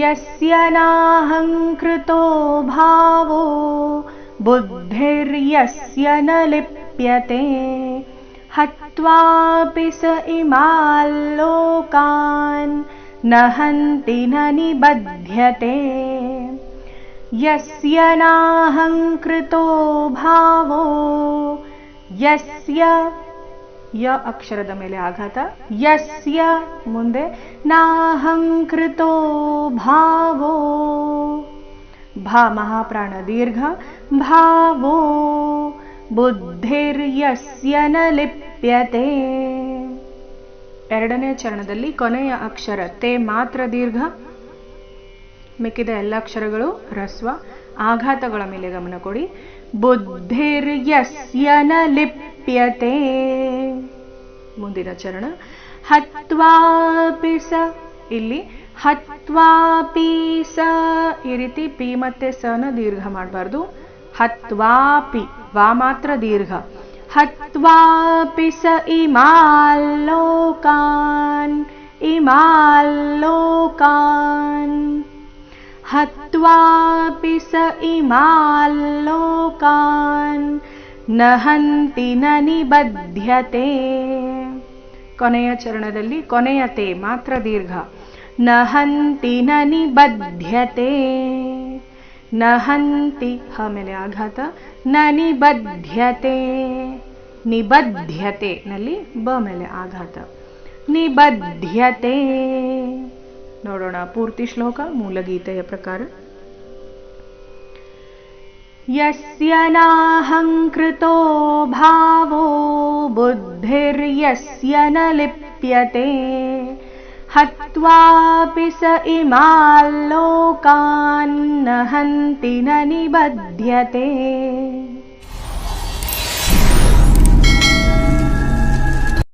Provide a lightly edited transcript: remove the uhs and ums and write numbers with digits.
ಯಸ್ಯ ನಾಹಂಕೃತೋ ಭಾವೋ ಬುದ್ಧಿರ್ಯಸ್ಯ ನ ಲಿಪ್ಯತೆ ಹತ್ವಾಪಿ ಸ ಇಮಾನ್ ಲೋಕಾನ್ ನ ಹಂತಿ ನ ನಿಬಧ್ಯತೆ. ಯಸ್ಯ ನಾಹಂಕೃತೋ ಭಾವೋ, ಯಸ್ಯ ಯ ಅಕ್ಷರದ ಮೇಲೆ ಆಘಾತ, ಯಸ್ಯ ಮುಂದೆ ನಾಹಂಕೃತೋ ಭಾವೋ, ಭಾ ಮಹಾಪ್ರಾಣ ದೀರ್ಘ, ಭಾವೋ ಬುದ್ಧಿರ್ಯಸ್ಯ ನ ಲಿಪ್ಯತೆ. ಎರಡನೇ ಚರಣದಲ್ಲಿ ಕೊನೆಯ ಅಕ್ಷರ ತೇ ಮಾತ್ರ ದೀರ್ಘ, ಮಿಕ್ಕಿದ ಎಲ್ಲ ಅಕ್ಷರಗಳು ಹ್ರಸ್ವ. ಆಘಾತಗಳ ಮೇಲೆ ಗಮನ ಕೊಡಿ. ಬುದ್ಧಿರ್ಯಸ್ಯ ನ ಲಿಪ್ಯತೆ. ಮುಂದಿನ ಚರಣ ಹತ್ವಾಪಿ ಸ, ಇಲ್ಲಿ ಹತ್ವಾಪಿ ಸ ಈ ರೀತಿ ಪಿ ಮತ್ತೆ ಸ ನ ದೀರ್ಘ ಮಾಡಬಾರ್ದು. ಹತ್ವಾಪಿ ವಾ ಮಾತ್ರ ದೀರ್ಘ. ಹತ್ವಾಪಿ ಸ ಇಮಾನ್ ಲೋಕಾನ್, ಇಮಾನ್ ಲೋಕಾನ್, ಹತ್ವಾಪಿ ಸ ಇಮಾನ್ ಲೋಕಾನ್ ನ ಹಂತಿ ನ ನಿಬಧ್ಯತೆ. ಕೊನೆಯ ಚರಣದಲ್ಲಿ ಕೊನೆಯ ತೇ ಮಾತ್ರ ದೀರ್ಘ. ನ ಹಂತಿ ನ ನಿಬಧ್ಯತೆ, ನ ಹಂತಿ ಹ ಮೇಲೆ ಆಘಾತ, ನ ನಿಬಧ್ಯತೆ, ನಿಬಧ್ಯತೆ ನಲ್ಲಿ ಬ ಮೇಲೆ ಆಘಾತ, ನಿಬಧ್ಯತೆ. ನೋಡೋಣ ಪೂರ್ತಿ ಶ್ಲೋಕ ಮೂಲಗೀತೆಯ ಪ್ರಕಾರ. ಯಸ್ಯ ನಾಹಂಕೃತೋ ಭಾವೋ ಬುದ್ಧಿರ್ಯಸ್ಯ ನ ಲಿಪ್ಯತೆ ಹತ್ವಾಪಿ ಸ ಇಮಾನ್ ಲೋಕಾನ್ ನ ಹಂತಿ ನ ನಿಬಧ್ಯತೆ.